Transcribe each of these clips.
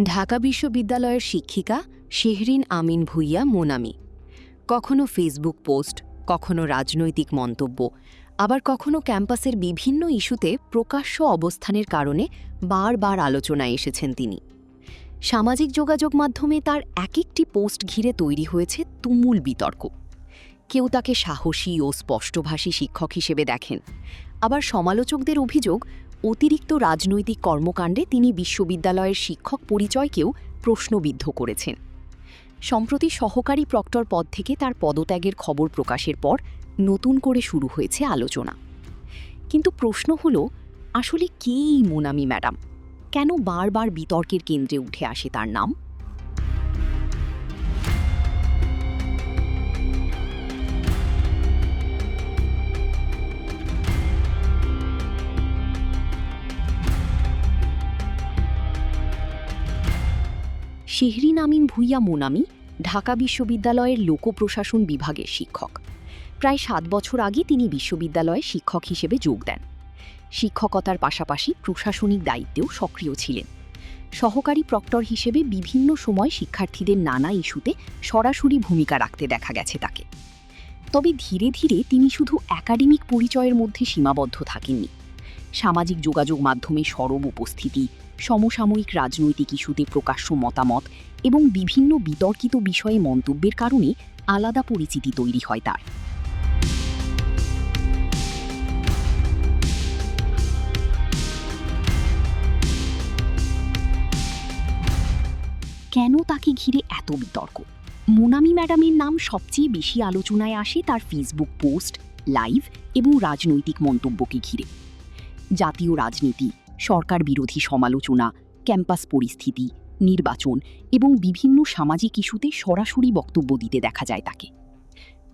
ঢাকা বিশ্ববিদ্যালয়ের শিক্ষিকা শেহরিন আমিন ভূঁইয়া মোনামি। কখনো ফেসবুক পোস্ট, কখনো রাজনৈতিক মন্তব্য, আবার কখনো ক্যাম্পাসের বিভিন্ন ইস্যুতে প্রকাশ্য অবস্থানের কারণে বারবার আলোচনায় এসেছেন তিনি। সামাজিক যোগাযোগ মাধ্যমে তার এক একটি পোস্ট ঘিরে তৈরি হয়েছে তুমুল বিতর্ক। কেউ তাকে সাহসী ও স্পষ্টভাষী শিক্ষক হিসেবে দেখেন, আবার সমালোচকদের অভিযোগ অতিরিক্ত রাজনৈতিক কর্মকাণ্ডে তিনি বিশ্ববিদ্যালয়ের শিক্ষক পরিচয়কেও প্রশ্নবিদ্ধ করেছেন। সম্প্রতি সহকারী প্রক্টর পদ থেকে তার পদত্যাগের খবর প্রকাশের পর নতুন করে শুরু হয়েছে আলোচনা। কিন্তু প্রশ্ন হল, আসলে কে এই মোনামি ম্যাডাম? কেন বারবার বিতর্কের কেন্দ্রে উঠে আসে তার নাম? শেহরিন আমিন ভূঁইয়া মোনামি ঢাকা বিশ্ববিদ্যালয়ের লোকপ্রশাসন বিভাগের শিক্ষক। প্রায় ৭ বছর আগে তিনি বিশ্ববিদ্যালয়ে শিক্ষক হিসেবে যোগ দেন। শিক্ষকতার পাশাপাশি প্রশাসনিক দায়িত্বেও সক্রিয় ছিলেন। সহকারী প্রক্টর হিসেবে বিভিন্ন সময় শিক্ষার্থীদের নানা ইস্যুতে সরাসরি ভূমিকা রাখতে দেখা গেছে তাকে। তবে ধীরে ধীরে তিনি শুধু একাডেমিক পরিচয়ের মধ্যে সীমাবদ্ধ থাকেননি। সামাজিক যোগাযোগ মাধ্যমে সরব উপস্থিতি, সমসাময়িক রাজনৈতিক ইস্যুতে প্রকাশ্য মতামত এবং বিভিন্ন বিতর্কিত বিষয়ে মন্তব্যের কারণে আলাদা পরিচিতি তৈরি হয় তার। কেন তাকে ঘিরে এত বিতর্ক? মোনামি ম্যাডামের নাম সবচেয়ে বেশি আলোচনায় আসে তার ফেসবুক পোস্ট, লাইভ এবং রাজনৈতিক মন্তব্যকে ঘিরে। জাতীয় রাজনীতি, সরকার বিরোধী সমালোচনা, ক্যাম্পাস পরিস্থিতি, নির্বাচন এবং বিভিন্ন সামাজিক ইস্যুতে সরাসরি বক্তব্য দিতে দেখা যায় তাকে।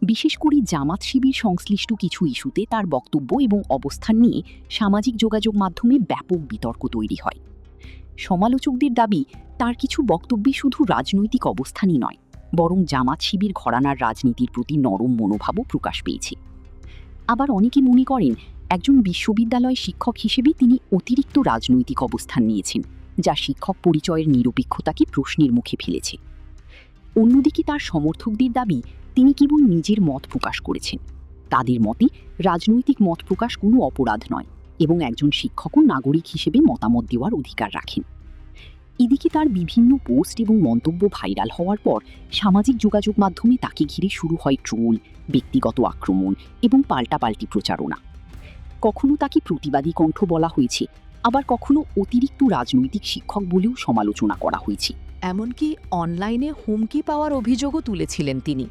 বিশেষ করে জামাত শিবির সংশ্লিষ্ট কিছু ইস্যুতে তার বক্তব্য এবং অবস্থান নিয়ে সামাজিক যোগাযোগ মাধ্যমে ব্যাপক বিতর্ক তৈরি হয়। সমালোচকদের দাবি, তার কিছু বক্তব্যে শুধু রাজনৈতিক অবস্থানই নয়, বরং জামাত শিবির ঘরানার রাজনীতির প্রতি নরম মনোভাবও প্রকাশ পেয়েছে। আবার অনেকে মনে করেন, একজন বিশ্ববিদ্যালয় শিক্ষক হিসেবে তিনি অতিরিক্ত রাজনৈতিক অবস্থান নিয়েছেন, যা শিক্ষক পরিচয়ের নিরপেক্ষতাকে প্রশ্নের মুখে ফেলেছে। অন্যদিকে তার সমর্থকদের দাবি, তিনি কেবল নিজের মত প্রকাশ করেছেন। তাদের মতে রাজনৈতিক মত প্রকাশ কোনো অপরাধ নয় এবং একজন শিক্ষকও নাগরিক হিসেবে মতামত দেওয়ার অধিকার রাখেন। এদিকে তার বিভিন্ন পোস্ট এবং মন্তব্য ভাইরাল হওয়ার পর সামাজিক যোগাযোগ মাধ্যমে তাকে ঘিরে শুরু হয় ট্রোল, ব্যক্তিগত আক্রমণ এবং পাল্টাপাল্টি প্রচারণা। কখনো তাকে প্রতিবাদী কণ্ঠ বলা হয়েছে, আবার কখনো অতিরিক্ত রাজনৈতিক শিক্ষক বলেও সমালোচনা করা হয়েছে। এমনকি অনলাইনে হুমকি পাওয়ার অভিযোগও তুলেছিলেন তিনি।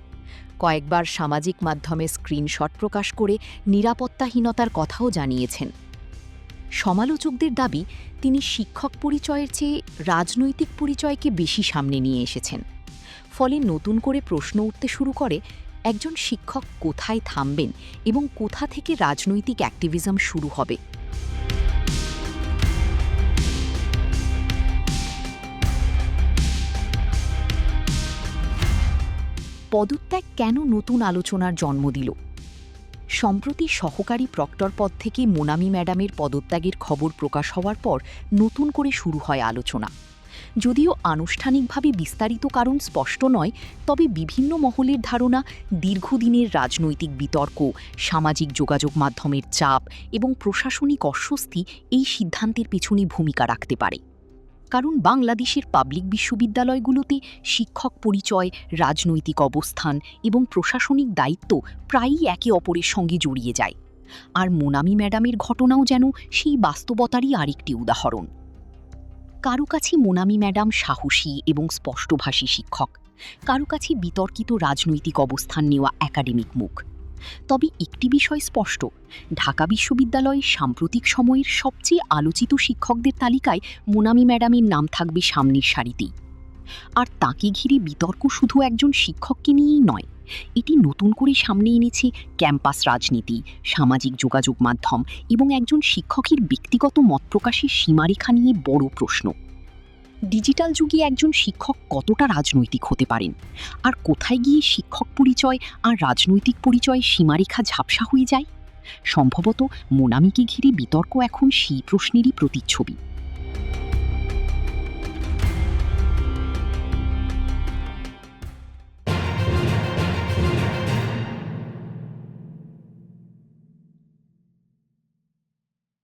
কয়েকবার সামাজিক মাধ্যমে স্ক্রিনশট প্রকাশ করে নিরাপত্তাহীনতার কথাও জানিয়েছেন। সমালোচকদের দাবি, তিনি শিক্ষক পরিচয়ের চেয়ে রাজনৈতিক পরিচয়কে বেশি সামনে নিয়ে এসেছেন। ফলে নতুন করে প্রশ্ন উঠতে শুরু করে, একজন শিক্ষক কোথায় থামবেন এবং কোথা থেকে রাজনৈতিক অ্যাক্টিভিজম শুরু হবে। পদত্যাগ কেন নতুন আলোচনার জন্ম দিল? সম্প্রতি সহকারী প্রক্টর পদ থেকে মোনামি ম্যাডামের পদত্যাগের খবর প্রকাশ হওয়ার পর নতুন করে শুরু হয় আলোচনা। যদিও আনুষ্ঠানিকভাবে বিস্তারিত কারণ স্পষ্ট নয়, তবে বিভিন্ন মহলের ধারণা, দীর্ঘদিনের রাজনৈতিক বিতর্ক, সামাজিক যোগাযোগ মাধ্যমের চাপ এবং প্রশাসনিক অস্বস্তি এই সিদ্ধান্তের পেছনে ভূমিকা রাখতে পারে। কারণ বাংলাদেশের পাবলিক বিশ্ববিদ্যালয়গুলোতে শিক্ষক পরিচয়, রাজনৈতিক অবস্থান এবং প্রশাসনিক দায়িত্ব প্রায়ই একে অপরের সঙ্গে জড়িয়ে যায়। আর মোনামি ম্যাডামের ঘটনাও যেন সেই বাস্তবতারই আরেকটি উদাহরণ। কারো কাছে মোনামি ম্যাডাম সাহসী এবং স্পষ্টভাষী শিক্ষক, কারো কাছে বিতর্কিত রাজনৈতিক অবস্থান নেওয়া একাডেমিক মুখ। তবে একটি বিষয় স্পষ্ট, ঢাকা বিশ্ববিদ্যালয়ের সাম্প্রতিক সময়ের সবচেয়ে আলোচিত শিক্ষকদের তালিকায় মোনামি ম্যাডামের নাম থাকবে সামনের সারিতেই। আর তাকে ঘিরে বিতর্ক শুধু একজন শিক্ষককে নিয়েই নয়, এটি নতুন করে সামনে এনেছে ক্যাম্পাস রাজনীতি, সামাজিক যোগাযোগ মাধ্যম এবং একজন শিক্ষকের ব্যক্তিগত মত প্রকাশের সীমারেখা নিয়ে বড় প্রশ্ন। ডিজিটাল যুগে একজন শিক্ষক কতটা রাজনৈতিক হতে পারেন, আর কোথায় গিয়ে শিক্ষক পরিচয় আর রাজনৈতিক পরিচয় সীমারেখা ঝাপসা হয়ে যায়? সম্ভবত মোনামিকে ঘিরে বিতর্ক এখন সেই প্রশ্নেরই প্রতিচ্ছবি।